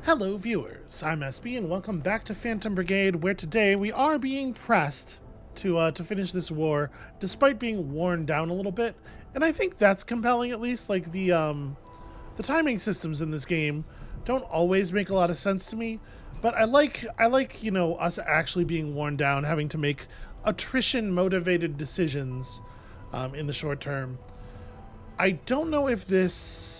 Hello viewers, I'm SB and welcome back to Phantom Brigade, where today we are being pressed to finish this war despite being worn down a little bit. And I think that's compelling, at least. Like the timing systems in this game don't always make a lot of sense to me, but I like us actually being worn down, having to make attrition motivated decisions in the short term. I don't know if this...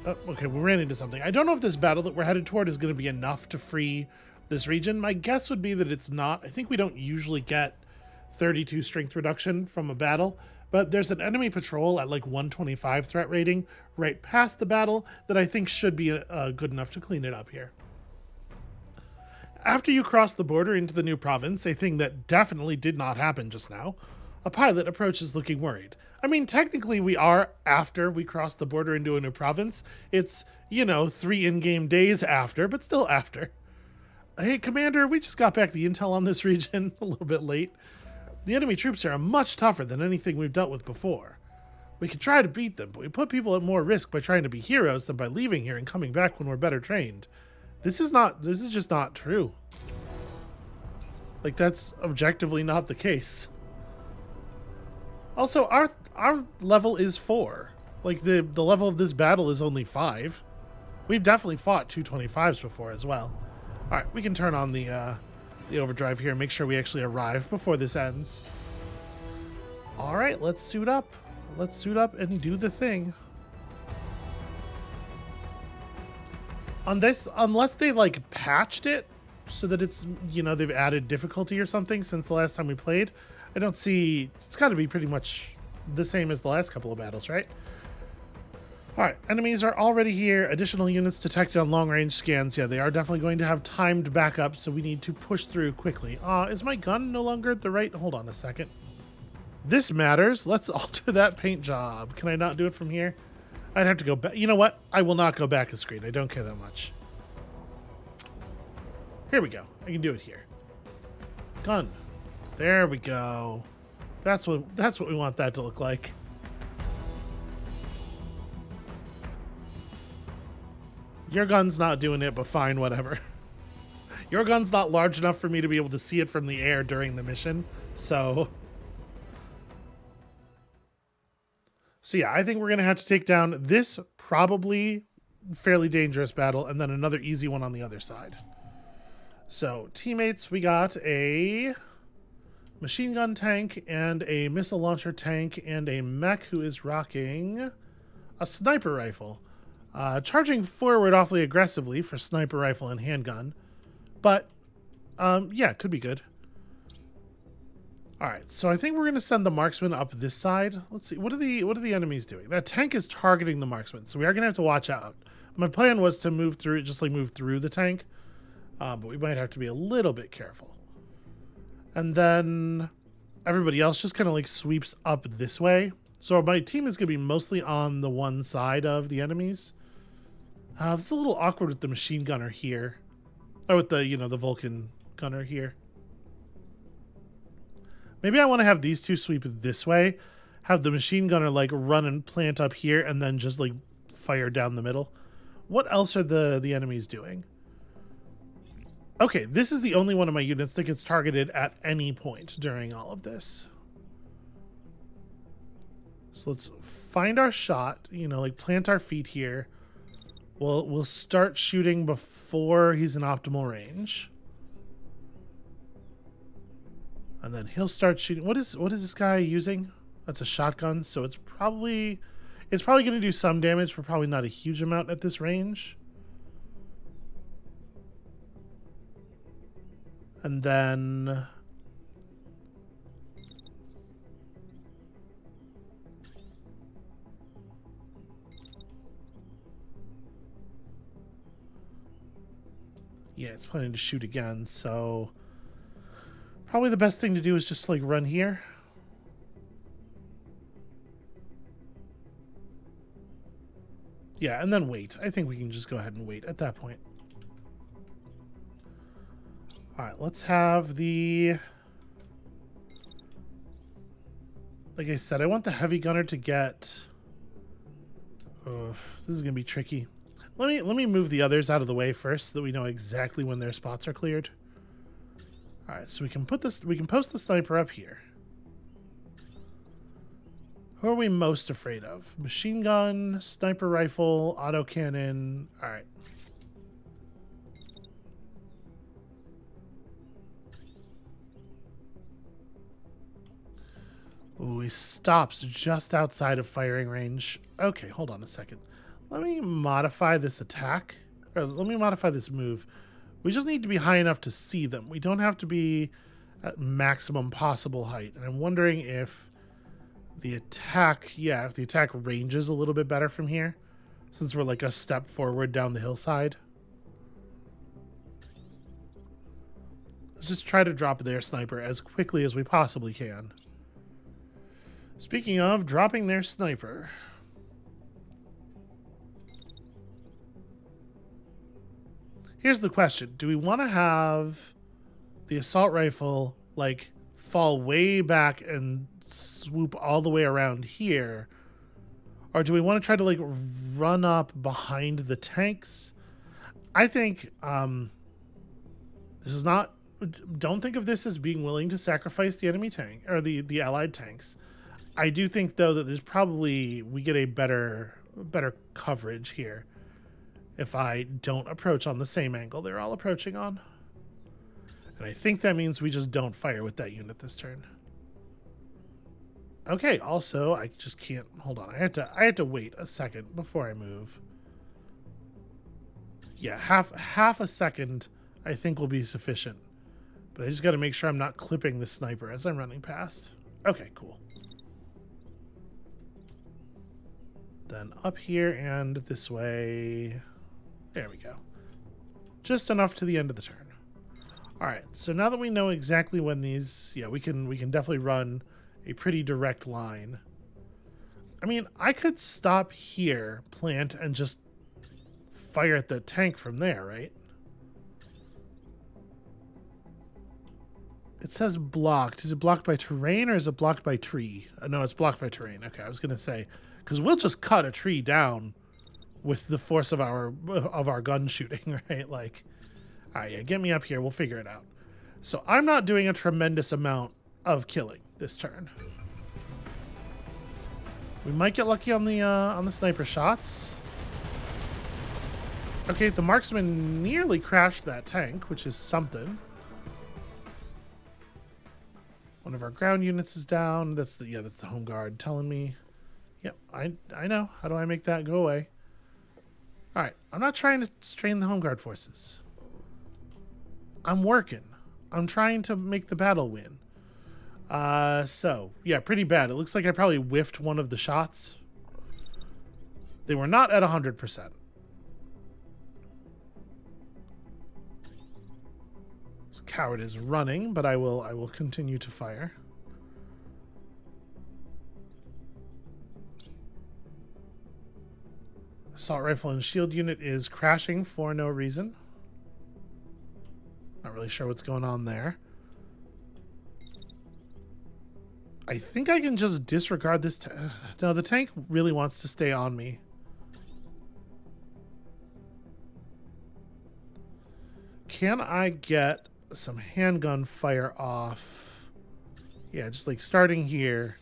Oh, okay, we ran into something. I don't know if this battle that we're headed toward is going to be enough to free this region. My guess would be that it's not. I think we don't usually get 32 strength reduction from a battle, but there's an enemy patrol at like 125 threat rating right past the battle that I think should be good enough to clean it up here. After you cross the border into the new province, a thing that definitely did not happen just now, a pilot approaches looking worried. I mean, technically we are after we crossed the border into a new province. It's, 3 in-game days after, but still after. Hey, Commander, we just got back the intel on this region a little bit late. The enemy troops here are much tougher than anything we've dealt with before. We could try to beat them, but we put people at more risk by trying to be heroes than by leaving here and coming back when we're better trained. This is just not true. Like, that's objectively not the case. Also, our level is 4. Like, the level of this battle is only 5. We've definitely fought 225s before as well. Alright, we can turn on the overdrive here and make sure we actually arrive before this ends. Alright, let's suit up. Let's suit up and do the thing. On this, unless they, like, patched it so that it's, they've added difficulty or something since the last time we played, I don't see... It's got to be pretty much the same as the last couple of battles, right? Alright, enemies are already here. Additional units detected on long-range scans. Yeah, they are definitely going to have timed backup, so we need to push through quickly. Is my gun no longer at the right... Hold on a second. This matters. Let's alter that paint job. Can I not do it from here? I'd have to go back. You know what? I will not go back a screen. I don't care that much. Here we go. I can do it here. Gun. There we go. That's what we want that to look like. Your gun's not doing it, but fine, whatever. Your gun's not large enough for me to be able to see it from the air during the mission, so yeah, I think we're going to have to take down this probably fairly dangerous battle and then another easy one on the other side. So, teammates, we got a machine gun tank and a missile launcher tank and a mech who is rocking a sniper rifle. Charging forward awfully aggressively for sniper rifle and handgun. But, yeah, could be good. Alright, so I think we're going to send the marksman up this side. Let's see, what are the enemies doing? That tank is targeting the marksman, so we are going to have to watch out. My plan was to move through, just like move through the tank. But we might have to be a little bit careful. And then everybody else just kind of like sweeps up this way. So my team is going to be mostly on the one side of the enemies. It's a little awkward with the machine gunner here. Or with the, the Vulcan gunner here. Maybe I want to have these two sweep this way. Have the machine gunner like run and plant up here and then just like fire down the middle. What else are the enemies doing? Okay, this is the only one of my units that gets targeted at any point during all of this. So let's find our shot, like plant our feet here. We'll start shooting before he's in optimal range. And then he'll start shooting. What is this guy using? That's a shotgun, so it's probably going to do some damage, but probably not a huge amount at this range. And then yeah, it's planning to shoot again, so probably the best thing to do is just like run here. Yeah, and then wait. I think we can just go ahead and wait at that point. Alright, let's have the... Like I said, I want the heavy gunner to get... this is going to be tricky. Let me move the others out of the way first so that we know exactly when their spots are cleared. All right, so we can post the sniper up here. Who are we most afraid of? Machine gun, sniper rifle, autocannon. All right. Ooh, he stops just outside of firing range. Okay, hold on a second. Let me modify this attack. Or let me modify this move. We just need to be high enough to see them. We don't have to be at maximum possible height. And I'm wondering if the attack, if the attack ranges a little bit better from here, since we're like a step forward down the hillside. Let's just try to drop their sniper as quickly as we possibly can. Speaking of dropping their sniper. Here's the question. Do we want to have the assault rifle like fall way back and swoop all the way around here? Or do we want to try to like run up behind the tanks? I think this is not, don't think of this as being willing to sacrifice the enemy tank or the allied tanks. I do think though that there's probably, we get a better coverage here if I don't approach on the same angle they're all approaching on. And I think that means we just don't fire with that unit this turn. Okay, also, I just can't, hold on. I had to wait a second before I move. Yeah, half a second I think will be sufficient. But I just got to make sure I'm not clipping the sniper as I'm running past. Okay, cool. Then up here and this way. There we go. Just enough to the end of the turn. All right, so now that we know exactly when these, we can definitely run a pretty direct line. I mean, I could stop here, plant, and just fire at the tank from there, right? It says blocked. Is it blocked by terrain or is it blocked by tree? No, it's blocked by terrain. Okay, I was gonna say, because we'll just cut a tree down with the force of our gun shooting, right? Like, all right, yeah, get me up here. We'll figure it out. So I'm not doing a tremendous amount of killing this turn. We might get lucky on the sniper shots. Okay, the marksman nearly crashed that tank, which is something. One of our ground units is down. That's the home guard telling me. Yep, I know. How do I make that go away? All right, I'm not trying to strain the home guard forces. I'm working. I'm trying to make the battle win. So, yeah, pretty bad. It looks like I probably whiffed one of the shots. They were not at 100%. This coward is running, but I will continue to fire. Assault rifle and shield unit is crashing for no reason. Not really sure what's going on there. I think I can just disregard this. No, the tank really wants to stay on me. Can I get some handgun fire off? Yeah, just like starting here.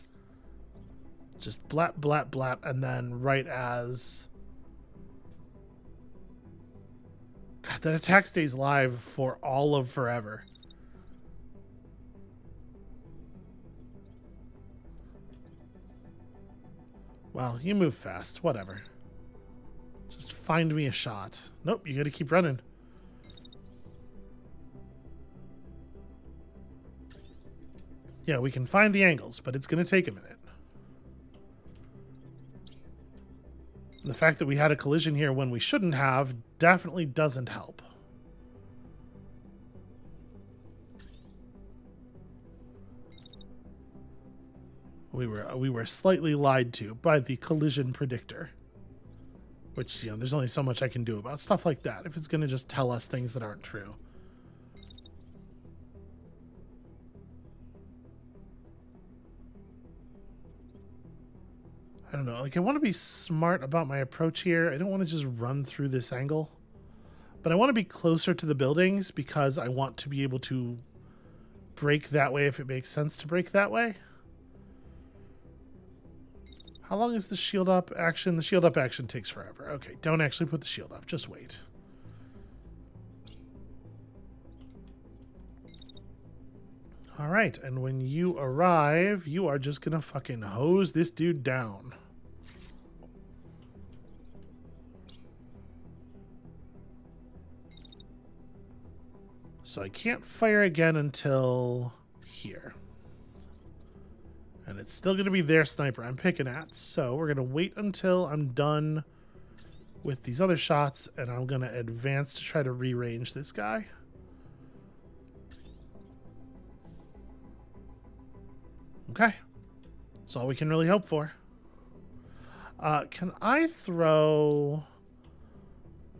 Just blap, blap, blap, and then right as... God, that attack stays live for all of forever. Well, you move fast. Whatever. Just find me a shot. Nope, you gotta keep running. Yeah, we can find the angles, but it's gonna take a minute. And the fact that we had a collision here when we shouldn't have definitely doesn't help. We were slightly lied to by the collision predictor. Which, there's only so much I can do about stuff like that if it's going to just tell us things that aren't true. I don't know. Like, I want to be smart about my approach here. I don't want to just run through this angle. But I want to be closer to the buildings because I want to be able to break that way if it makes sense to break that way. How long is the shield up action? The shield up action takes forever. Okay, don't actually put the shield up. Just wait. All right, and when you arrive, you are just gonna fucking hose this dude down. So I can't fire again until here. And it's still going to be their sniper I'm picking at. So we're going to wait until I'm done with these other shots. And I'm going to advance to try to rearrange this guy. Okay. That's all we can really hope for. Can I throw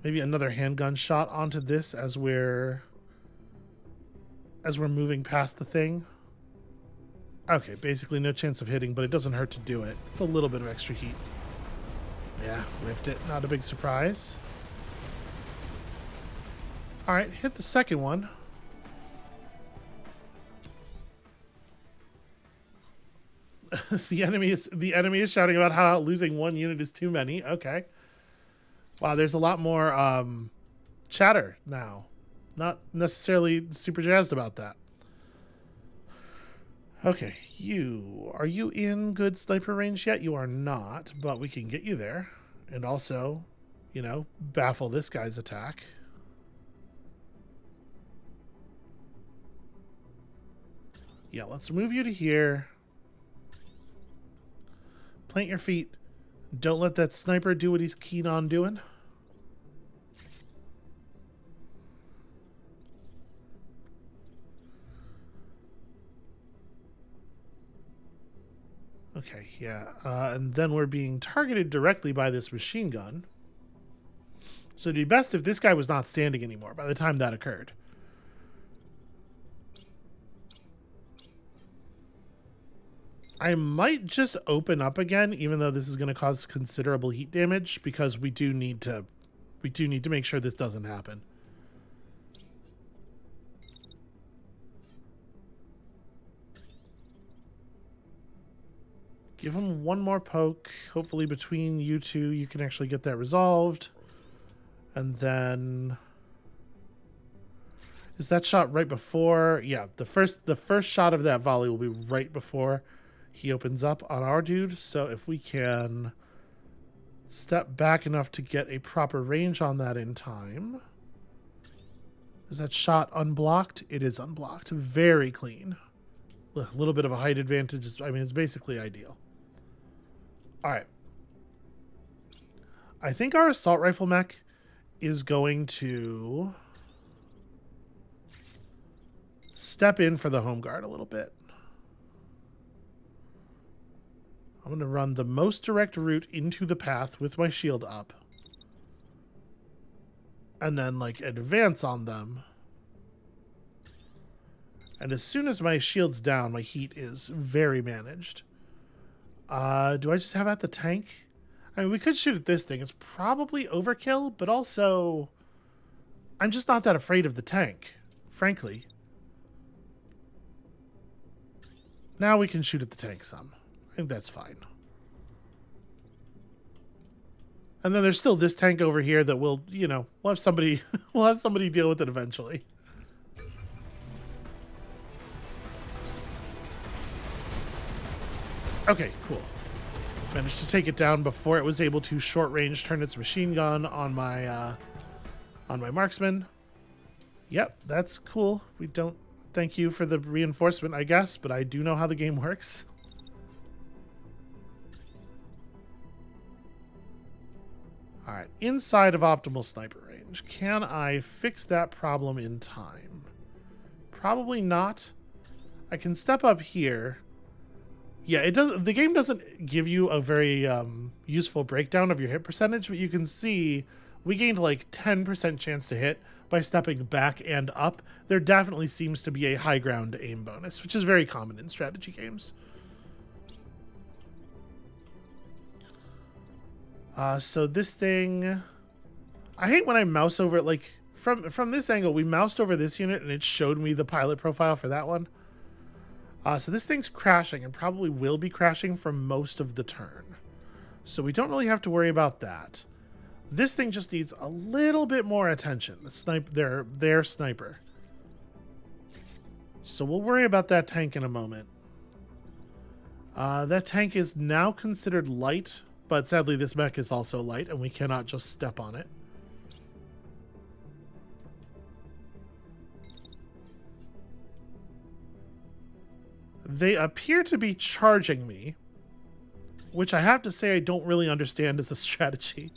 maybe another handgun shot onto this as we're moving past the thing? Okay, basically no chance of hitting, but it doesn't hurt to do it. It's a little bit of extra heat. Yeah, whiffed it. Not a big surprise. All right, hit the second one. The enemy is shouting about how losing one unit is too many. Okay. Wow, there's a lot more chatter now. Not necessarily super jazzed about that. Okay, are you in good sniper range yet? You are not, but we can get you there. And also, you know, baffle this guy's attack. Yeah, let's move you to here. Plant your feet. Don't let that sniper do what he's keen on doing. Okay, yeah. And then we're being targeted directly by this machine gun. So it'd be best if this guy was not standing anymore by the time that occurred. I might just open up again, even though this is going to cause considerable heat damage, because we do need to make sure this doesn't happen. Give him one more poke. Hopefully between you two, you can actually get that resolved. And then... Is that shot right before? Yeah, the first shot of that volley will be right before he opens up on our dude. So if we can step back enough to get a proper range on that in time. Is that shot unblocked? It is unblocked. Very clean. A little bit of a height advantage. I mean, it's basically ideal. All right. I think our assault rifle mech is going to step in for the home guard a little bit. I'm going to run the most direct route into the path with my shield up. And then, like, advance on them. And as soon as my shield's down, my heat is very managed. Do I just have at the tank? I mean, we could shoot at this thing. It's probably overkill, but also... I'm just not that afraid of the tank, frankly. Now we can shoot at the tank some. I think that's fine. And then there's still this tank over here that will, you know, we'll have somebody deal with it eventually. Okay, cool. Managed to take it down before it was able to short range turn its machine gun on my marksman. Yep, that's cool. We don't thank you for the reinforcement, I guess, but I do know how the game works. All right, inside of optimal sniper range. Can I fix that problem in time? Probably not. I can step up here. Yeah, it doesn't. The game doesn't give you a very useful breakdown of your hit percentage, but you can see we gained like 10% chance to hit by stepping back and up. There definitely seems to be a high ground aim bonus, which is very common in strategy games. So this thing, I hate when I mouse over it. Like from this angle, we moused over this unit and it showed me the pilot profile for that one. So this thing's crashing and probably will be crashing for most of the turn. So we don't really have to worry about that. This thing just needs a little bit more attention. Their sniper. So we'll worry about that tank in a moment. That tank is now considered light, but sadly this mech is also light and we cannot just step on it. They appear to be charging me, which I have to say I don't really understand as a strategy.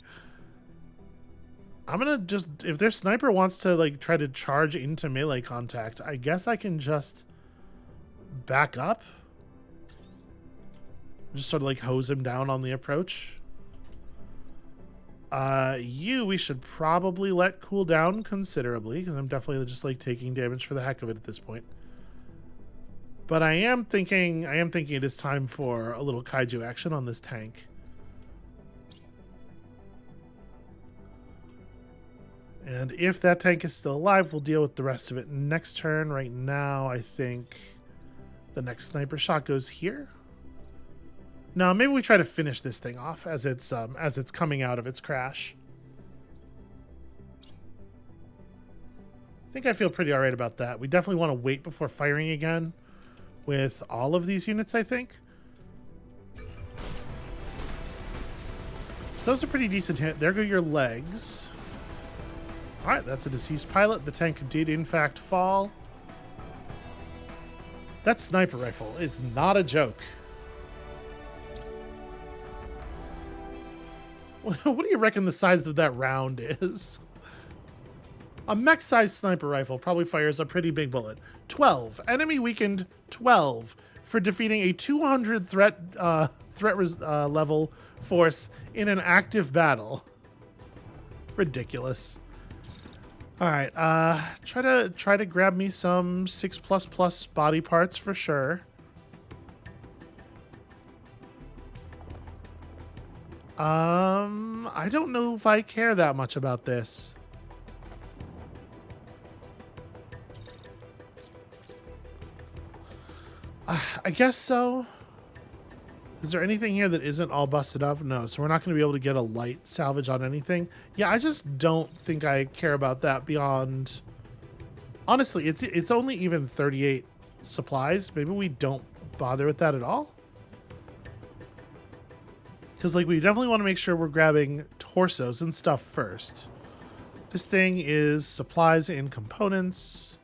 I'm gonna just, if their sniper wants to like try to charge into melee contact, I guess I can just back up. Just sort of like hose him down on the approach. We should probably let cool down considerably, because I'm definitely just like taking damage for the heck of it at this point. But I am thinking it is time for a little kaiju action on this tank. And if that tank is still alive, we'll deal with the rest of it next turn. Right now, I think the next sniper shot goes here. No, maybe we try to finish this thing off as it's coming out of its crash. I think I feel pretty alright about that. We definitely want to wait before firing again with all of these units, I think. So that was a pretty decent hit. There go your legs. Alright, that's a deceased pilot. The tank did in fact fall. That sniper rifle is not a joke. What do you reckon the size of that round is? A mech-sized sniper rifle probably fires a pretty big bullet. 12. Enemy weakened 12 for defeating a 200 threat level force in an active battle. Ridiculous. All right, try to grab me some 6++ body parts for sure. I don't know if I care that much about this. I guess so. Is there anything here that isn't all busted up? No, so we're not going to be able to get a light salvage on anything. Yeah, I just don't think I care about that beyond... Honestly, it's only even 38 supplies. Maybe we don't bother with that at all. Because like we definitely want to make sure we're grabbing torsos and stuff first. This thing is supplies and components.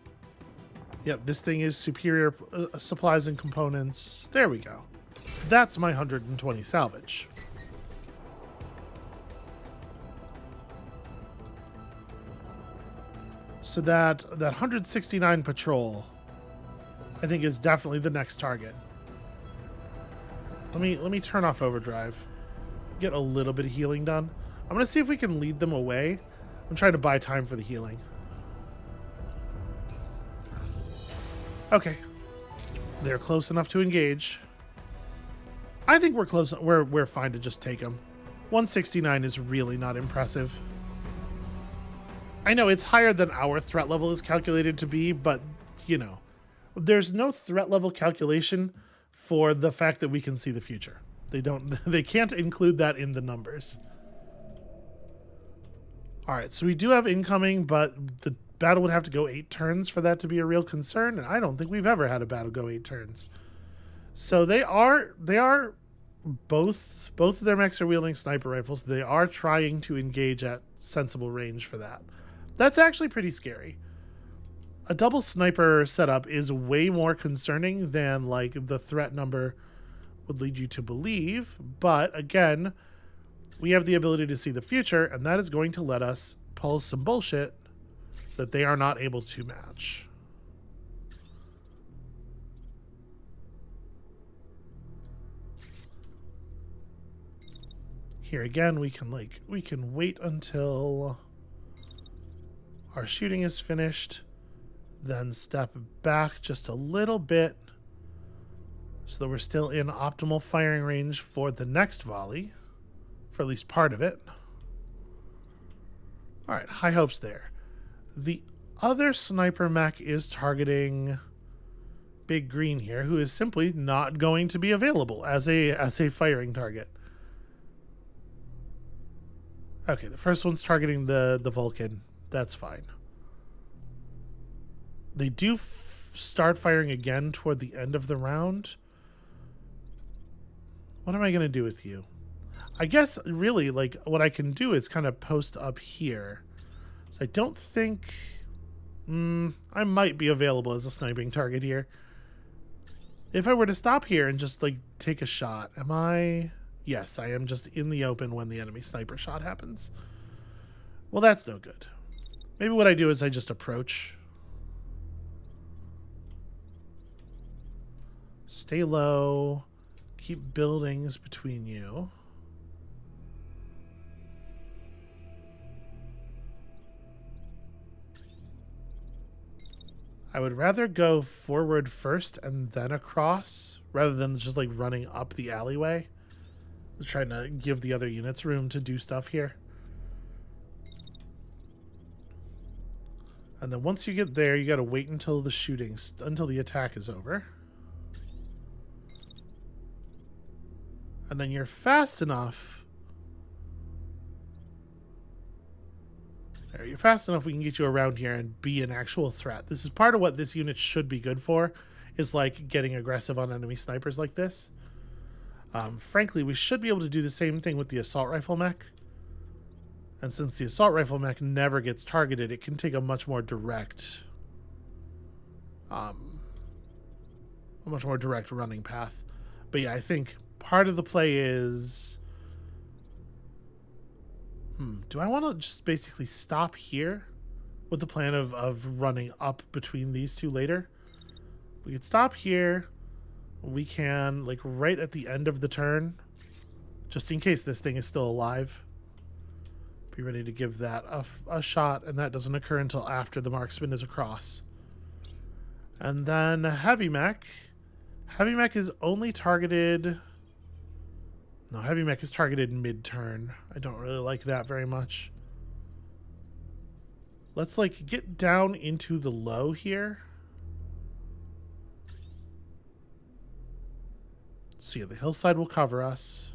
Yep, this thing is superior supplies and components. There we go. That's my 120 salvage. So that 169 patrol, I think, is definitely the next target. Let me turn off overdrive. Get a little bit of healing done. I'm gonna see if we can lead them away. I'm trying to buy time for the healing. Okay, they're close enough to engage. I think we're close. We're fine to just take them. 169 is really not impressive. I know it's higher than our threat level is calculated to be, but you know, there's no threat level calculation for the fact that we can see the future. They can't include that in the numbers. All right, so we do have incoming, but the battle would have to go 8 turns for that to be a real concern, and I don't think we've ever had a battle go 8 turns. So they are both of their mechs are wielding sniper rifles. They are trying to engage at sensible range for that. That's actually pretty scary. A double sniper setup is way more concerning than like the threat number would lead you to believe, but again, we have the ability to see the future, and that is going to let us pull some bullshit that they are not able to match. Here again, we can wait until our shooting is finished, then step back just a little bit so that we're still in optimal firing range for the next volley. for at least part of it. All right, high hopes there. The other sniper mech is targeting Big Green here, who is simply not going to be available as a firing target. Okay, the first one's targeting the Vulcan. That's fine. They do start firing again toward the end of the round. What am I going to do with you? I guess really like what I can do is kind of post up here. So I don't think I might be available as a sniping target here. If I were to stop here and just like take a shot, am I? Yes, I am just in the open when the enemy sniper shot happens. Well, that's no good. Maybe what I do is I just approach. Stay low. Keep buildings between you. I would rather go forward first and then across rather than just like running up the alleyway. I'm trying to give the other units room to do stuff here. And then once you get there, you got to wait until the until the attack is over. And then you're fast enough. There, you're fast enough we can get you around here and be an actual threat. This is part of what this unit should be good for, is like getting aggressive on enemy snipers like this. Frankly, we should be able to do the same thing with the assault rifle mech. And since the assault rifle mech never gets targeted, it can take a much more direct running path. But yeah, I think part of the play is do I want to just basically stop here with the plan of running up between these two later? We could stop here. We can, like, right at the end of the turn, just in case this thing is still alive, be ready to give that a shot, and that doesn't occur until after the marksman is across. And then heavy mech. Heavy mech is only targeted... No, heavy mech is targeted mid-turn. I don't really like that very much. Let's, like, get down into the low here. So yeah, the hillside will cover us.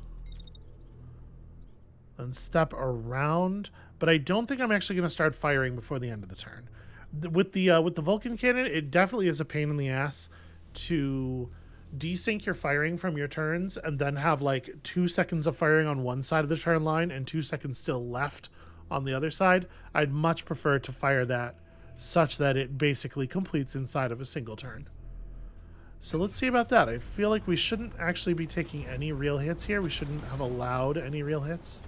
Then step around. But I don't think I'm actually going to start firing before the end of the turn. With the Vulcan cannon, it definitely is a pain in the ass to desync your firing from your turns and then have like 2 seconds of firing on one side of the turn line and 2 seconds still left on the other side. I'd much prefer to fire that such that it basically completes inside of a single turn. So let's see about that. I feel like we shouldn't actually be taking any real hits here. We shouldn't have allowed any real hits.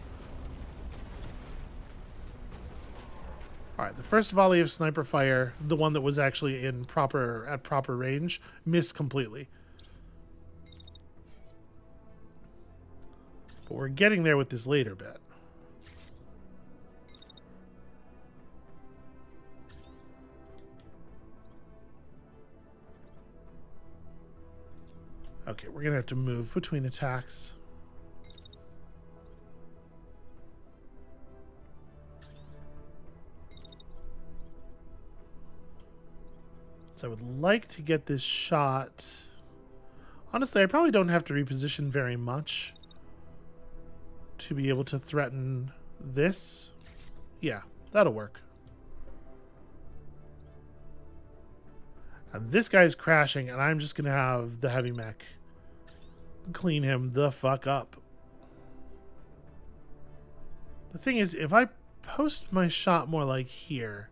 Alright, the first volley of sniper fire, the one that was actually at proper range, missed completely. But we're getting there with this later bit. Okay, we're going to have to move between attacks. So I would like to get this shot. Honestly, I probably don't have to reposition very much to be able to threaten this. Yeah, that'll work. And this guy's crashing, and I'm just going to have the heavy mech clean him the fuck up. The thing is, if I post my shot more like here,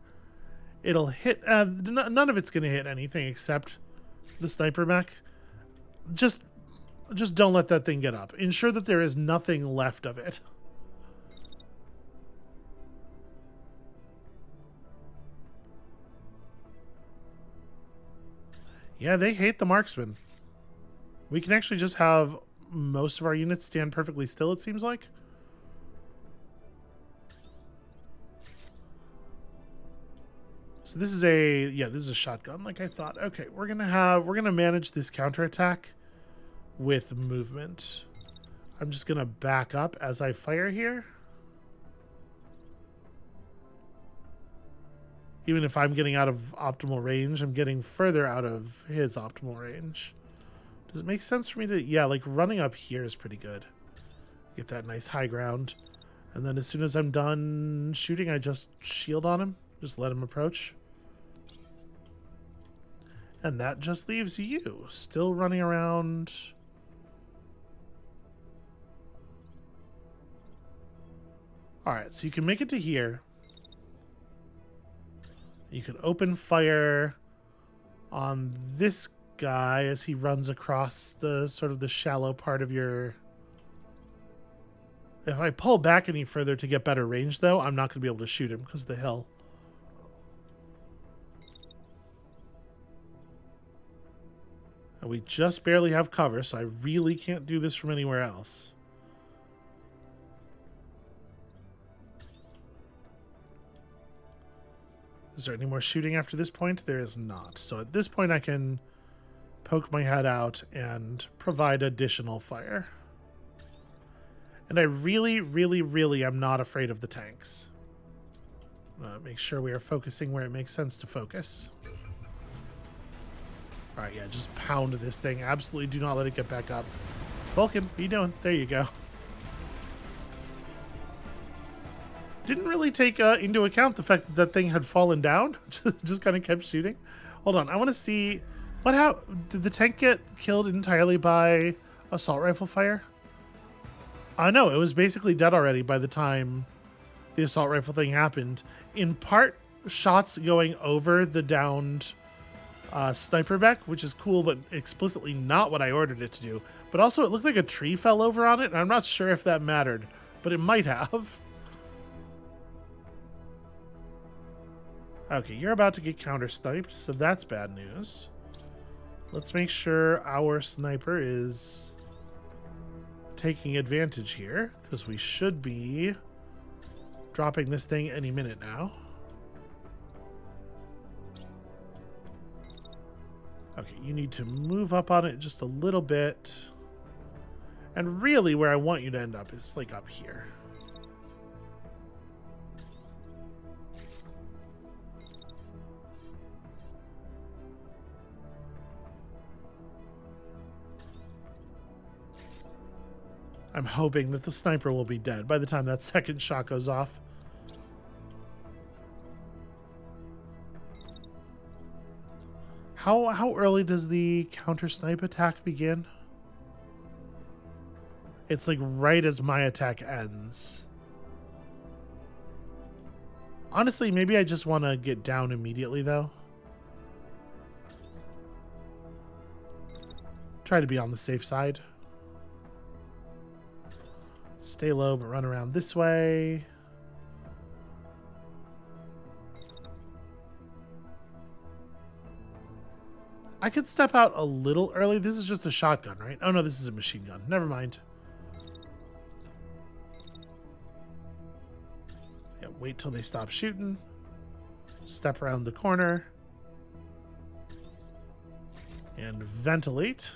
it'll hit... none of it's going to hit anything except the sniper mech. Just don't let that thing get up. Ensure that there is nothing left of it. Yeah, they hate the marksman. We can actually just have most of our units stand perfectly still, it seems like. So this is a shotgun like I thought. Okay, we're gonna manage this counterattack with movement. I'm just going to back up as I fire here. Even if I'm getting out of optimal range, I'm getting further out of his optimal range. Does it make sense for me to... Yeah, like running up here is pretty good. Get that nice high ground. And then as soon as I'm done shooting, I just shield on him. Just let him approach. And that just leaves you. Still running around. Alright, so you can make it to here. You can open fire on this guy as he runs across the sort of the shallow part of your... If I pull back any further to get better range, though, I'm not going to be able to shoot him because of the hill. And we just barely have cover, so I really can't do this from anywhere else. Is there any more shooting after this point? There is not. So at this point I can poke my head out and provide additional fire. And I really, really, really am not afraid of the tanks. Make sure we are focusing where it makes sense to focus. Alright, yeah, just pound this thing. Absolutely do not let it get back up. Vulcan, what are you doing? There you go. Didn't really take into account the fact that that thing had fallen down. Just kind of kept shooting. Hold on, I want to see... Did the tank get killed entirely by assault rifle fire? No, it was basically dead already by the time the assault rifle thing happened. In part, shots going over the downed sniper mech, which is cool, but explicitly not what I ordered it to do. But also, it looked like a tree fell over on it, and I'm not sure if that mattered, but it might have. Okay, you're about to get counter-sniped, so that's bad news. Let's make sure our sniper is taking advantage here, because we should be dropping this thing any minute now. Okay, you need to move up on it just a little bit. And really where I want you to end up is like up here. I'm hoping that the sniper will be dead by the time that second shot goes off. How early does the counter snipe attack begin? It's like right as my attack ends. Honestly, maybe I just want to get down immediately though. Try to be on the safe side. Stay low, but run around this way. I could step out a little early. This is just a shotgun, right? Oh no, this is a machine gun. Never mind. Yeah, wait till they stop shooting. Step around the corner. And ventilate.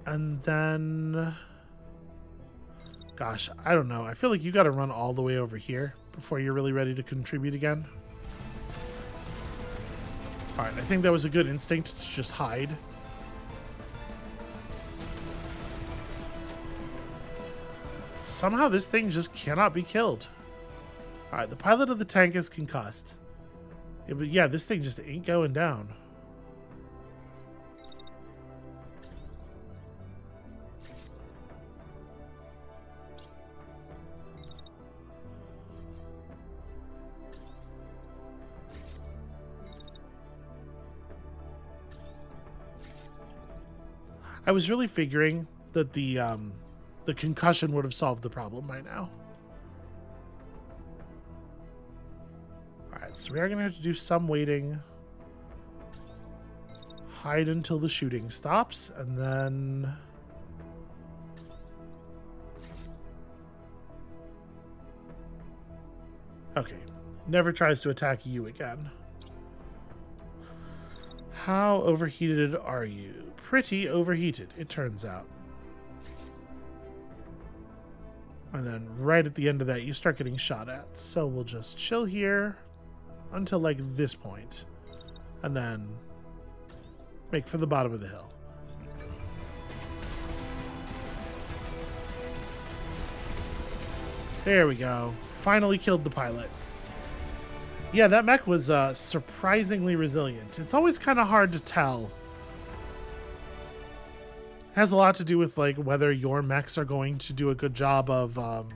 And then... Gosh, I don't know. I feel like you got to run all the way over here before you're really ready to contribute again. Alright, I think that was a good instinct to just hide. Somehow this thing just cannot be killed. Alright, the pilot of the tank is concussed. Yeah, but yeah, this thing just ain't going down. I was really figuring that the concussion would have solved the problem by now. Alright, so we are going to have to do some waiting. Hide until the shooting stops, and then... Okay, never tries to attack you again. How overheated are you? Pretty overheated, it turns out. And then right at the end of that, you start getting shot at. So we'll just chill here until like this point, and then make for the bottom of the hill. There we go. Finally killed the pilot. Yeah, that mech was surprisingly resilient. It's always kind of hard to tell. Has a lot to do with like whether your mechs are going to do a good job of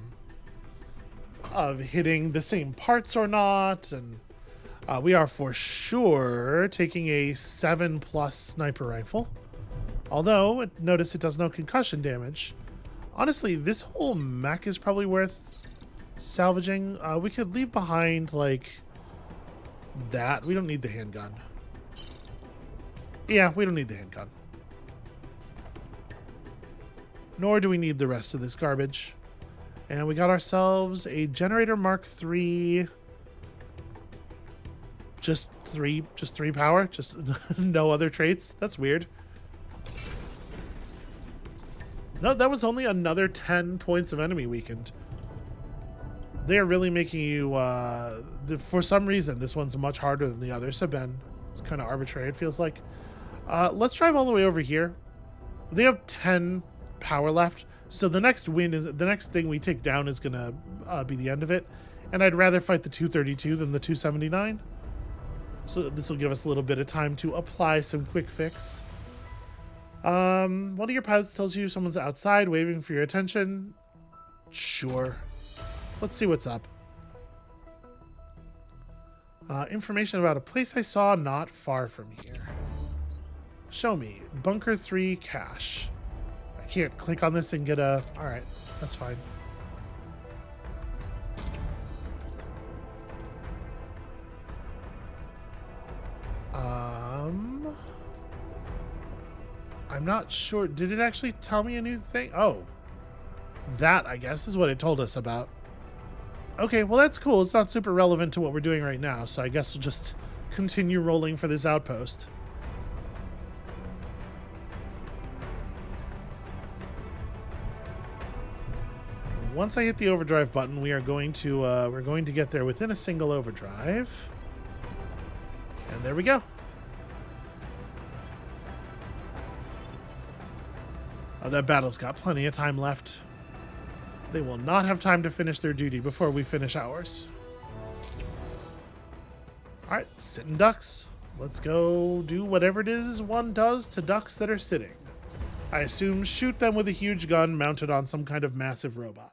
hitting the same parts or not, and we are for sure taking a 7+ sniper rifle. Although, notice it does no concussion damage. Honestly, this whole mech is probably worth salvaging. We could leave behind like that. We don't need the handgun. Yeah, we don't need the handgun. Nor do we need the rest of this garbage. And we got ourselves a generator Mark III. Just three power, just no other traits. That's weird. No, that was only another 10 points of enemy weakened. They are really making you, for some reason, this one's much harder than the others have been. It's kind of arbitrary, it feels like. Let's drive all the way over here. They have 10 power left, so the next thing we take down is gonna be the end of it, and I'd rather fight the 232 than the 279, so this will give us a little bit of time to apply some quick fix. One of your pilots tells you someone's outside waving for your attention. Sure, let's see what's up. Information about a place I saw not far from here. Show me. Bunker 3 cache. I can't click on this and get a... Alright, that's fine. I'm not sure. Did it actually tell me a new thing? Oh. That, I guess, is what it told us about. Okay, well that's cool. It's not super relevant to what we're doing right now, so I guess we'll just continue rolling for this outpost. Once I hit the overdrive button, we're going to get there within a single overdrive. And there we go. Oh, that battle's got plenty of time left. They will not have time to finish their duty before we finish ours. Alright, sitting ducks. Let's go do whatever it is one does to ducks that are sitting. I assume shoot them with a huge gun mounted on some kind of massive robot.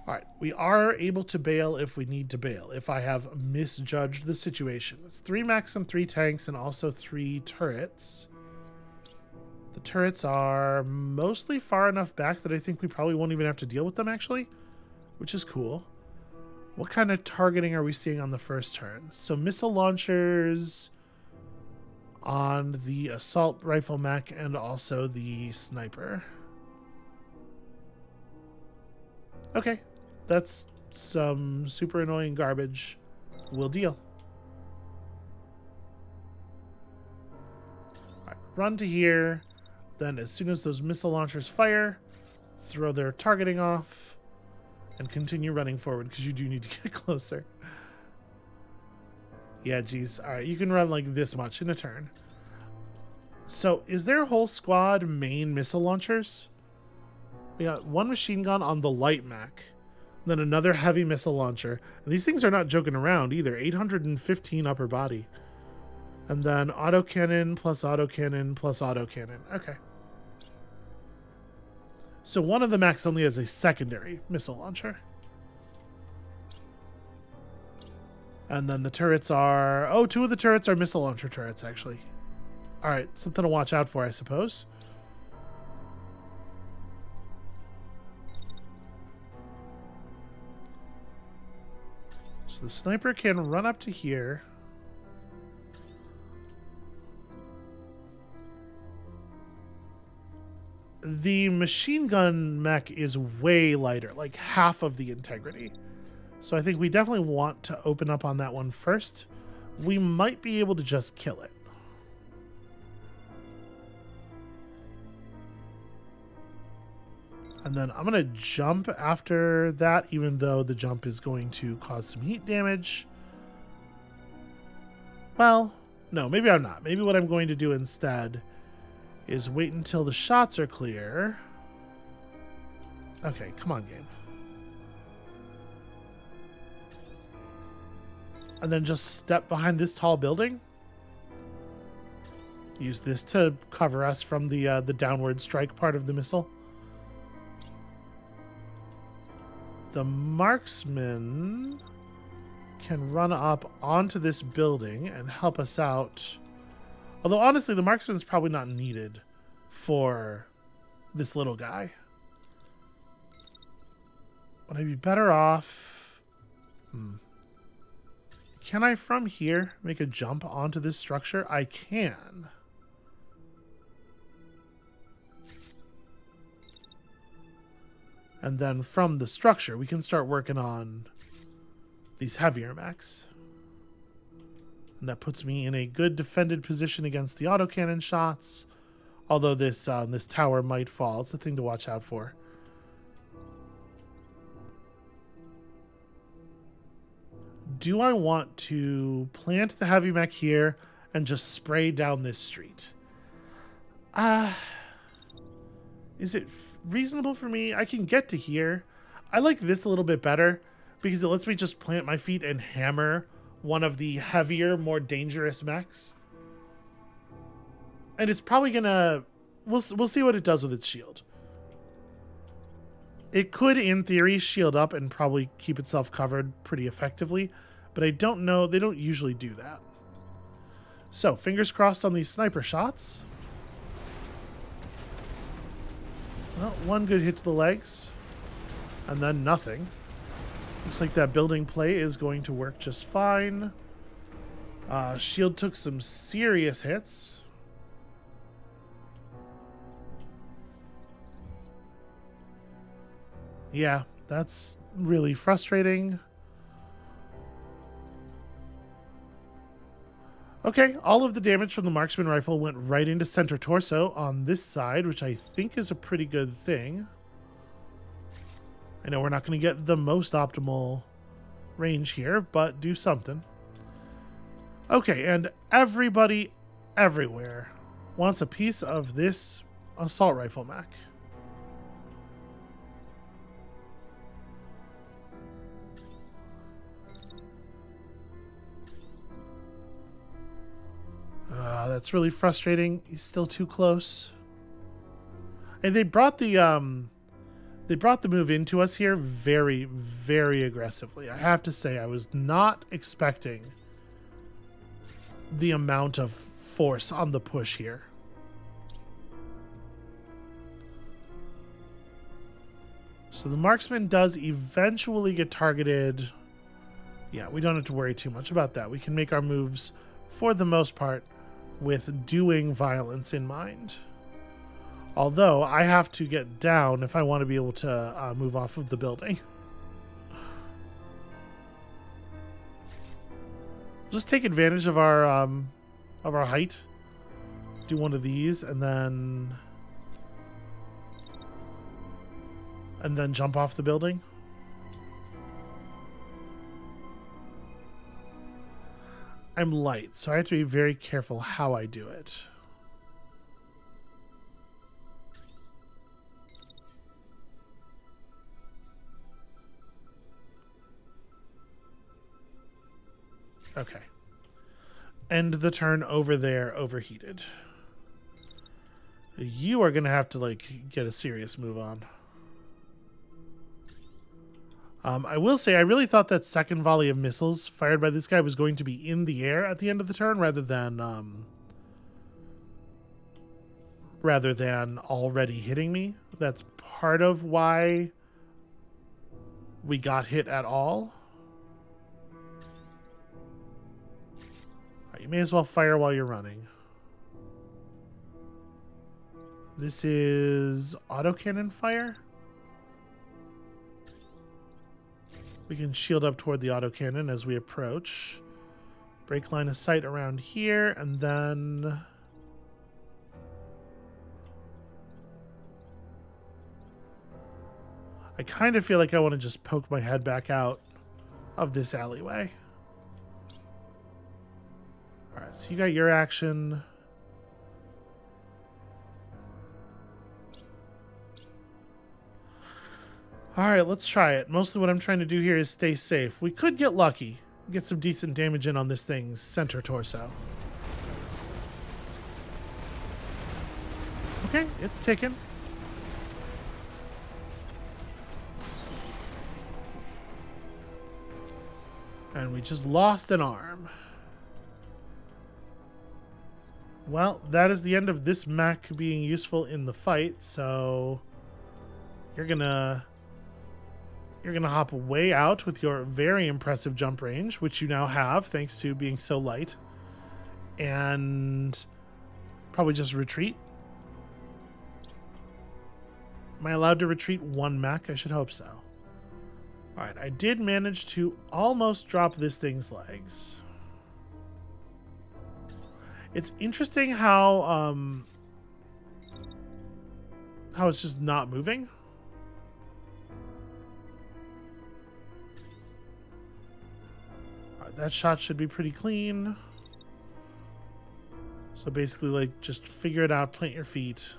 Alright, we are able to bail if we need to bail, if I have misjudged the situation. It's 3 mechs and 3 tanks and also 3 turrets. The turrets are mostly far enough back that I think we probably won't even have to deal with them, actually, which is cool. What kind of targeting are we seeing on the first turn? So missile launchers on the assault rifle mech and also the sniper. Okay. That's some super annoying garbage. We'll deal. All right, run to here. Then as soon as those missile launchers fire, throw their targeting off and continue running forward because you do need to get closer. Yeah, geez. All right, you can run like this much in a turn. So is their whole squad main missile launchers? We got 1 machine gun on the light mech. Then another heavy missile launcher. And these things are not joking around either. 815 upper body. And then autocannon plus autocannon plus autocannon. Okay. So one of the mechs only has a secondary missile launcher. And then the turrets are... Oh, 2 of the turrets are missile launcher turrets, actually. Alright, something to watch out for, I suppose. So the sniper can run up to here. The machine gun mech is way lighter, like half of the integrity. So I think we definitely want to open up on that one first. We might be able to just kill it. And then I'm going to jump after that, even though the jump is going to cause some heat damage. Well, no, maybe I'm not. Maybe what I'm going to do instead is wait until the shots are clear. Okay, come on, game. And then just step behind this tall building. Use this to cover us from the downward strike part of the missile. The marksman can run up onto this building and help us out. Although, honestly, the marksman's probably not needed for this little guy. Would I be better off? Can I, from here, make a jump onto this structure? I can. And then from the structure, we can start working on these heavier mechs. And that puts me in a good defended position against the autocannon shots. Although this tower might fall. It's a thing to watch out for. Do I want to plant the heavy mech here and just spray down this street? Is it reasonable for me? I can get to here. I like this a little bit better because it lets me just plant my feet and hammer one of the heavier, more dangerous mechs. And it's probably gonna... We'll see what it does with its shield. It could, in theory, shield up and probably keep itself covered pretty effectively. But I don't know. They don't usually do that. So, fingers crossed on these sniper shots. Well, one good hit to the legs. And then nothing. Looks like that building play is going to work just fine. Shield took some serious hits. Yeah, that's really frustrating. Okay, all of the damage from the marksman rifle went right into center torso on this side, which I think is a pretty good thing. I know we're not going to get the most optimal range here, but do something. Okay, and everybody everywhere wants a piece of this assault rifle mech. That's really frustrating. He's still too close. And they brought the move into us here very, very aggressively. I have to say, I was not expecting the amount of force on the push here. So the marksman does eventually get targeted. Yeah, we don't have to worry too much about that. We can make our moves, for the most part, with doing violence in mind. Although, I have to get down if I want to be able to move off of the building. Just take advantage of our height. Do one of these, and then jump off the building. I'm light, so I have to be very careful how I do it. Okay. End the turn over there, overheated. You are going to have to, like, get a serious move on. I will say, I really thought that second volley of missiles fired by this guy was going to be in the air at the end of the turn rather than already hitting me. That's part of why we got hit at all. You may as well fire while you're running. This is autocannon fire. We can shield up toward the autocannon as we approach. Break line of sight around here, and then... I kind of feel like I want to just poke my head back out of this alleyway. Alright, so you got your action. Alright, let's try it. Mostly what I'm trying to do here is stay safe. We could get lucky. Get some decent damage in on this thing's center torso. Okay, it's ticking. And we just lost an arm. Well, that is the end of this mech being useful in the fight, so you're gonna hop way out with your very impressive jump range, which you now have thanks to being so light, and probably just retreat. Am I allowed to retreat one mech? I should hope so. Alright, I did manage to almost drop this thing's legs. It's interesting how it's just not moving. Alright, that shot should be pretty clean. So basically, like, just figure it out, plant your feet.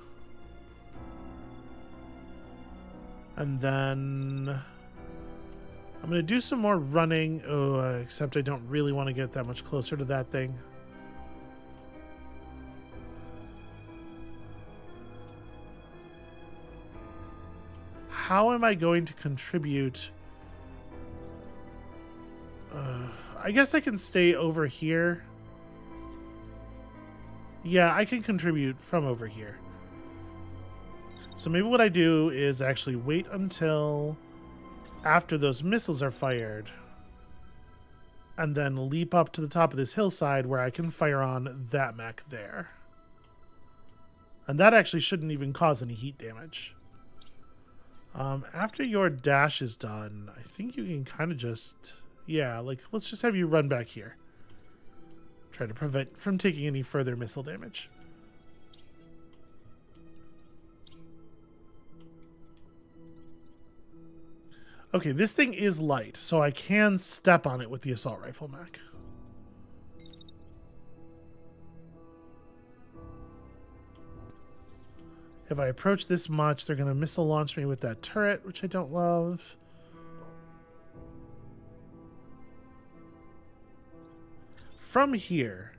And then I'm going to do some more running. Oh, except I don't really want to get that much closer to that thing. How am I going to contribute? I guess I can stay over here. Yeah, I can contribute from over here. So maybe what I do is actually wait until after those missiles are fired and then leap up to the top of this hillside where I can fire on that mech there. And that actually shouldn't even cause any heat damage. After your dash is done, I think you can kind of just... Yeah, like, let's just have you run back here. Try to prevent from taking any further missile damage. Okay, this thing is light, so I can step on it with the assault rifle mech. If I approach this much, they're going to missile launch me with that turret, which I don't love. From here,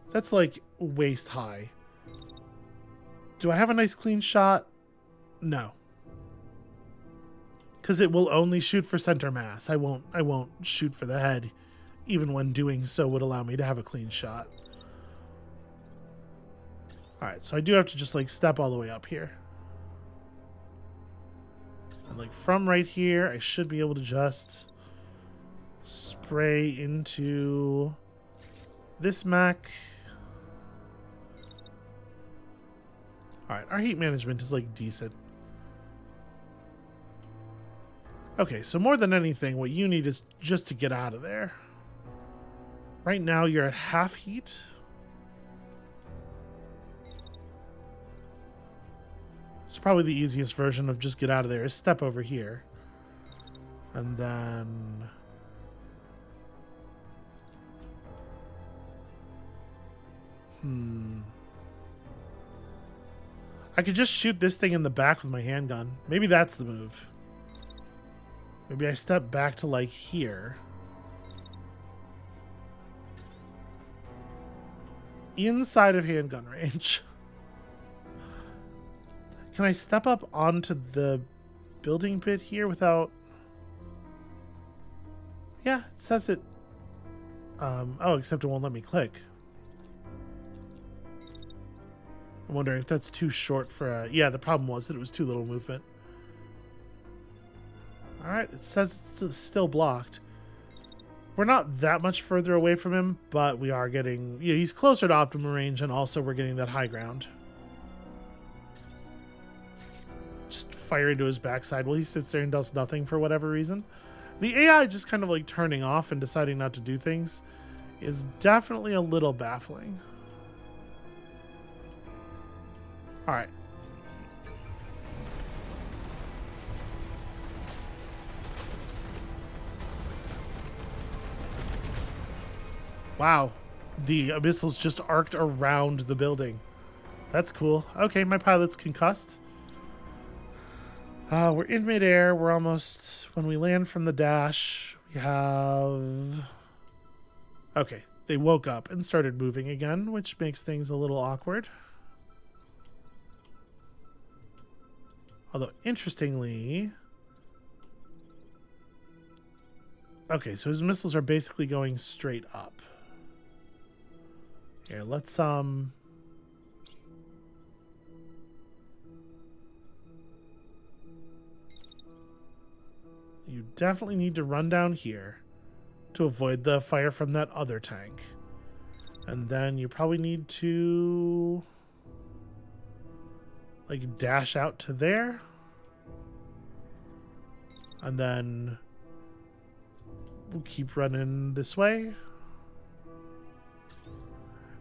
that's like waist high. Do I have a nice clean shot? No. Because it will only shoot for center mass. I won't shoot for the head, even when doing so would allow me to have a clean shot. Alright, so I do have to just like step all the way up here. And like from right here, I should be able to just spray into this mech. Alright, our heat management is like decent. Okay, so more than anything, what you need is just to get out of there. Right now, you're at half heat. It's probably the easiest version of just get out of there is step over here. And then... I could just shoot this thing in the back with my handgun. Maybe that's the move. Maybe I step back to, like, here. Inside of handgun range. Can I step up onto the building bit here without... Yeah, it says it... oh, except it won't let me click. I'm wondering if that's too short for a... Yeah, the problem was that it was too little movement. Alright, it says it's still blocked. We're not that much further away from him, but we are getting... Yeah, he's closer to optimal range, and also we're getting that high ground. Just fire into his backside while he sits there and does nothing for whatever reason. The AI just kind of like turning off and deciding not to do things is definitely a little baffling. All right. Wow. The missiles just arced around the building. That's cool. Okay, my pilot's concussed. We're in midair. We're almost... When we land from the dash, we have... Okay, they woke up and started moving again, which makes things a little awkward. Although, interestingly... Okay, so his missiles are basically going straight up. Here, let's, You definitely need to run down here to avoid the fire from that other tank. And then you probably need to... like, dash out to there. And then... we'll keep running this way.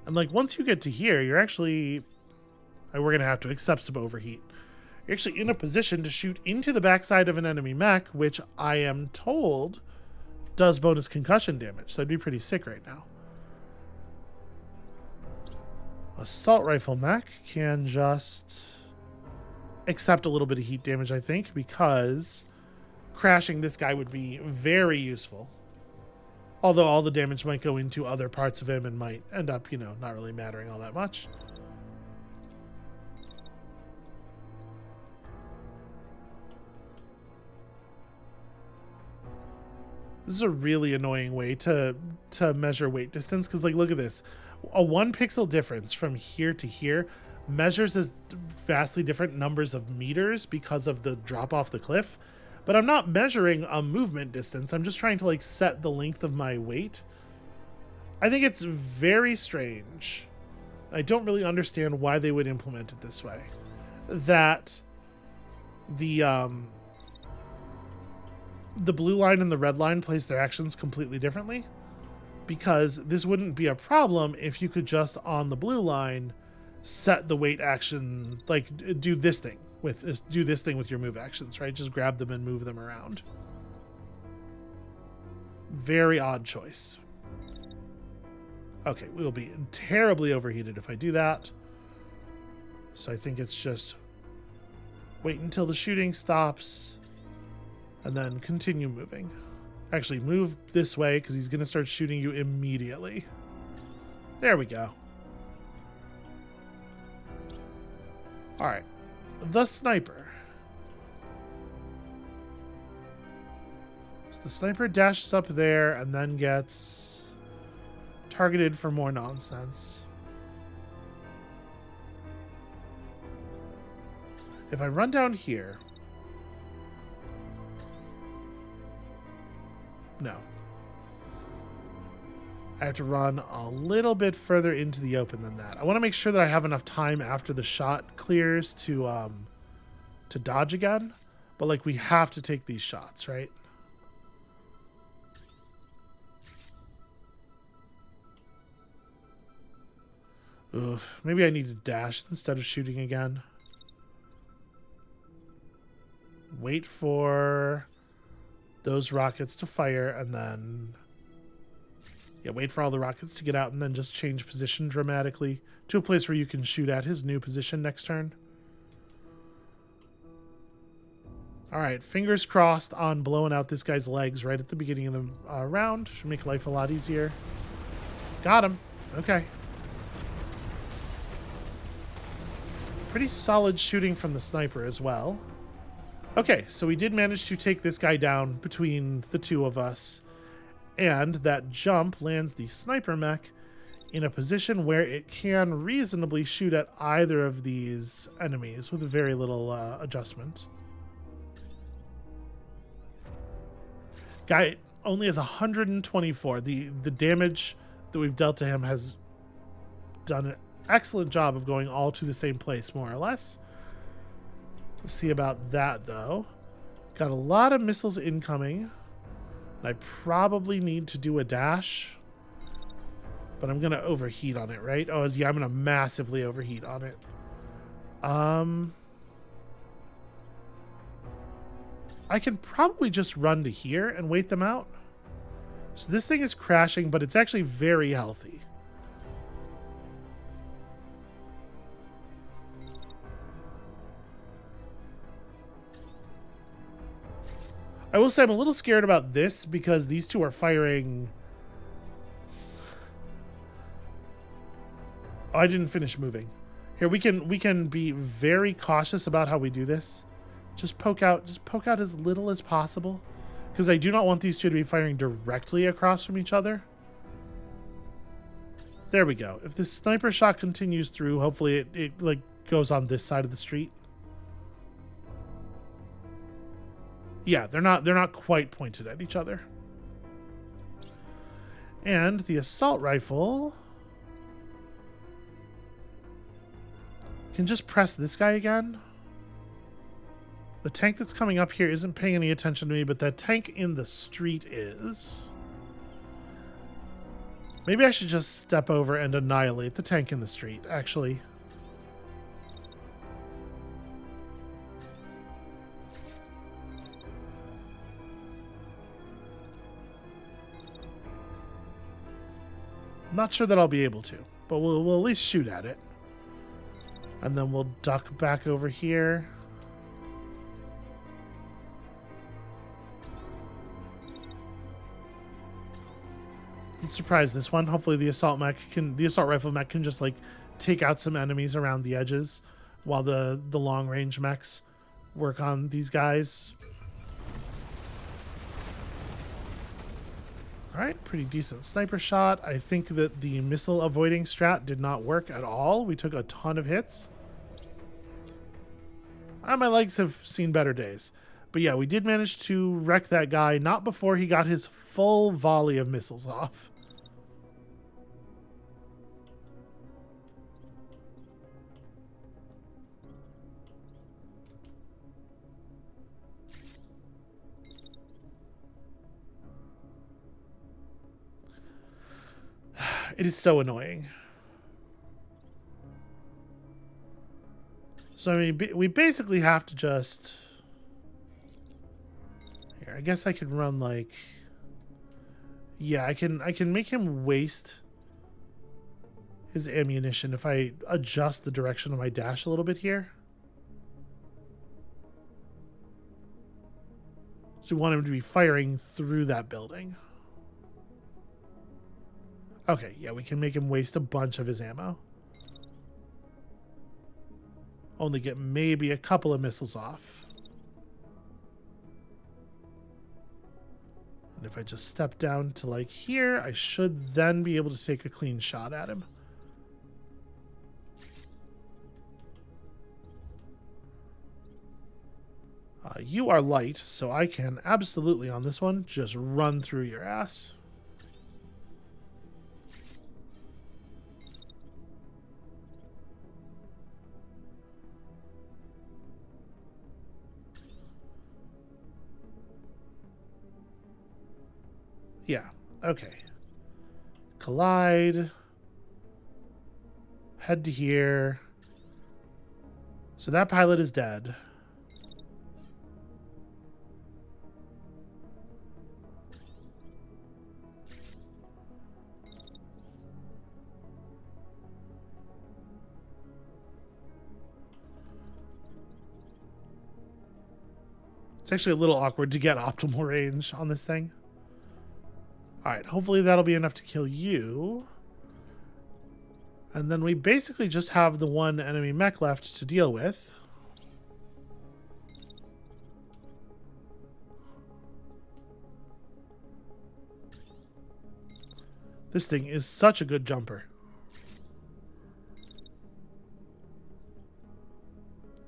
And, like, once you get to here, you're actually... we're going to have to accept some overheat. You're actually in a position to shoot into the backside of an enemy mech, which I am told does bonus concussion damage. So that'd be pretty sick right now. Assault rifle mech can just accept a little bit of heat damage, I think, because crashing this guy would be very useful. Although all the damage might go into other parts of him and might end up, you know, not really mattering all that much. This is a really annoying way to measure weight distance, because, like, look at this. A 1 pixel difference from here to here measures as vastly different numbers of meters because of the drop off the cliff. But I'm not measuring a movement distance. I'm just trying to, like, set the length of my weight. I think it's very strange. I don't really understand why they would implement it this way. That the blue line and the red line place their actions completely differently, because this wouldn't be a problem if you could just on the blue line set the weight action, like do this thing with your move actions, right? Just grab them and move them around. Very odd choice. Okay, we'll be terribly overheated if I do that. So I think it's just wait until the shooting stops and then continue moving. Actually, move this way because he's going to start shooting you immediately. There we go. All right. The sniper. So the sniper dashes up there and then gets targeted for more nonsense. If I run down here... No. I have to run a little bit further into the open than that. I want to make sure that I have enough time after the shot clears to dodge again. But, like, we have to take these shots, right? Oof. Maybe I need to dash instead of shooting again. Wait for those rockets to fire and then... yeah, wait for all the rockets to get out and then just change position dramatically to a place where you can shoot at his new position next turn. Alright, fingers crossed on blowing out this guy's legs right at the beginning of the round. Should make life a lot easier. Got him. Okay. Pretty solid shooting from the sniper as well. Okay, so we did manage to take this guy down between the two of us. And that jump lands the sniper mech in a position where it can reasonably shoot at either of these enemies with very little adjustment. Guy only has 124. The damage that we've dealt to him has done an excellent job of going all to the same place, more or less. Let's see about that, though. Got a lot of missiles incoming. I probably need to do a dash. But I'm going to overheat on it, right? Oh, yeah, I'm going to massively overheat on it. I can probably just run to here and wait them out. So this thing is crashing, but it's actually very healthy. I will say I'm a little scared about this because these two are firing... Oh, I didn't finish moving. Here, we can be very cautious about how we do this. Just poke out as little as possible. Because I do not want these two to be firing directly across from each other. There we go. If this sniper shot continues through, hopefully it like goes on this side of the street. Yeah, they're not quite pointed at each other. And the assault rifle can just press this guy again. The tank that's coming up here isn't paying any attention to me, but that tank in the street is. Maybe I should just step over and annihilate the tank in the street, actually. I'm not sure that I'll be able to, but we'll at least shoot at it. And then we'll duck back over here. Let's surprise this one. Hopefully the assault rifle mech can just like take out some enemies around the edges while the long range mechs work on these guys. All right, pretty decent sniper shot. I think that the missile avoiding strat did not work at all. We took a ton of hits. My legs have seen better days. But yeah, we did manage to wreck that guy, not before he got his full volley of missiles off. It is so annoying. So, I mean, we basically have to just... Here, I guess I can run, like... Yeah, I can make him waste his ammunition if I adjust the direction of my dash a little bit here. So we want him to be firing through that building. Okay, yeah, we can make him waste a bunch of his ammo. Only get maybe a couple of missiles off. And if I just step down to like here, I should then be able to take a clean shot at him. You are light, so I can absolutely on this one just run through your ass. Yeah, okay. Collide. Head to here. So that pilot is dead. It's actually a little awkward to get optimal range on this thing. Alright, hopefully that'll be enough to kill you. And then we basically just have the one enemy mech left to deal with. This thing is such a good jumper.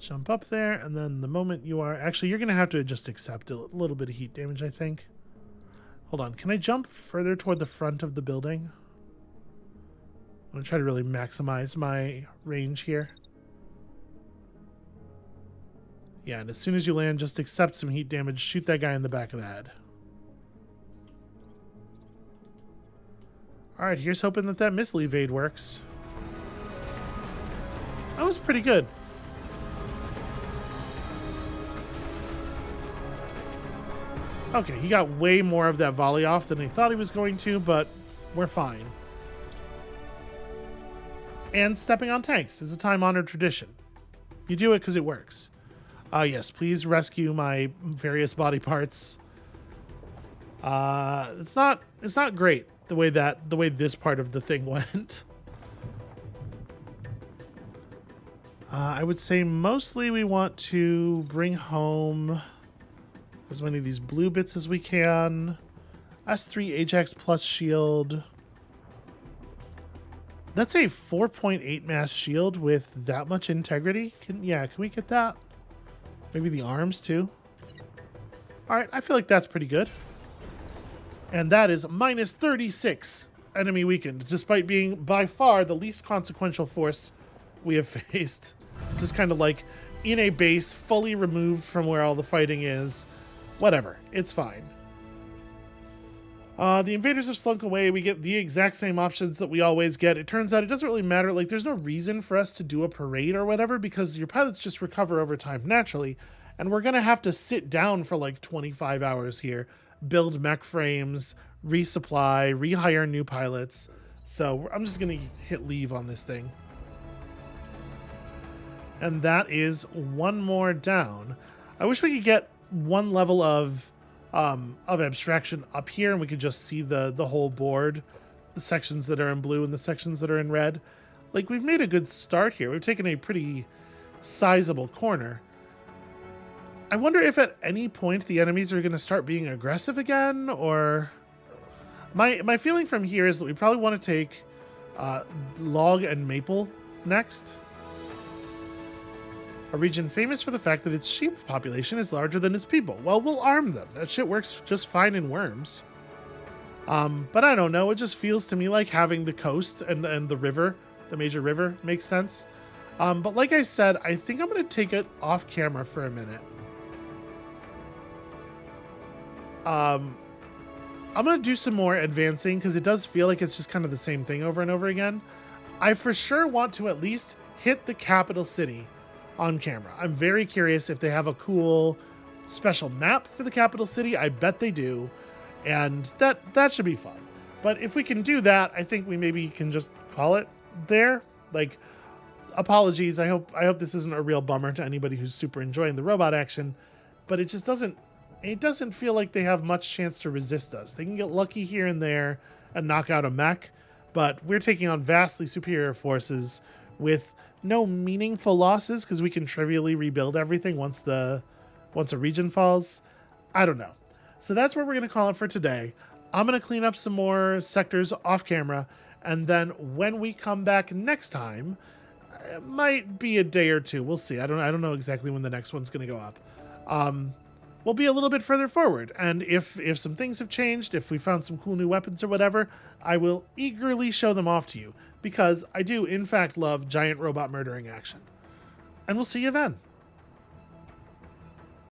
Jump up there, and then the moment you are... Actually, you're going to have to just accept a little bit of heat damage, I think. Hold on. Can I jump further toward the front of the building? I'm going to try to really maximize my range here. Yeah, and as soon as you land, just accept some heat damage. Shoot that guy in the back of the head. All right, here's hoping that that missile evade works. That was pretty good. Okay, he got way more of that volley off than he thought he was going to, but we're fine. And stepping on tanks is a time-honored tradition. You do it because it works. Yes, please rescue my various body parts. It's not great the way this part of the thing went. I would say mostly we want to bring home as many of these blue bits as we can. S3 Ajax plus shield. That's a 4.8 mass shield with that much integrity. Can we get that? Maybe the arms too. All right, I feel like that's pretty good. And that is minus 36 enemy weakened, despite being by far the least consequential force we have faced. Just kind of like in a base, fully removed from where all the fighting is. Whatever, it's fine. The invaders have slunk away. We get the exact same options that we always get. It turns out it doesn't really matter. Like, there's no reason for us to do a parade or whatever because your pilots just recover over time naturally. And we're going to have to sit down for like 25 hours here, build mech frames, resupply, rehire new pilots. So I'm just going to hit leave on this thing. And that is one more down. I wish we could get one level of abstraction up here and we could just see the whole board, the sections that are in blue and the sections that are in red. Like, we've made a good start here. We've taken a pretty sizable corner. I wonder if at any point the enemies are going to start being aggressive again, or my feeling from here is that we probably want to take Log and Maple next. A region famous for the fact that its sheep population is larger than its people. Well, we'll arm them. That shit works just fine in Worms. But I don't know. It just feels to me like having the coast and the river, the major river, makes sense. But like I said, I think I'm going to take it off camera for a minute. I'm going to do some more advancing because it does feel like it's just kind of the same thing over and over again. I for sure want to at least hit the capital city on camera. I'm very curious if they have a cool special map for the capital city. I bet they do, and that should be fun. But if we can do that, I think we maybe can just call it there. Like, apologies. I hope this isn't a real bummer to anybody who's super enjoying the robot action, but it just doesn't feel like they have much chance to resist us. They can get lucky here and there and knock out a mech, but we're taking on vastly superior forces with no meaningful losses because we can trivially rebuild everything once a region falls. I don't know. So that's where we're going to call it for today. I'm going to clean up some more sectors off camera, and then when we come back next time, it might be a day or two. We'll see. I don't know exactly when the next one's going to go up. We'll be a little bit further forward, and if some things have changed, if we found some cool new weapons or whatever, I will eagerly show them off to you, because I do, in fact, love giant robot murdering action. And we'll see you then.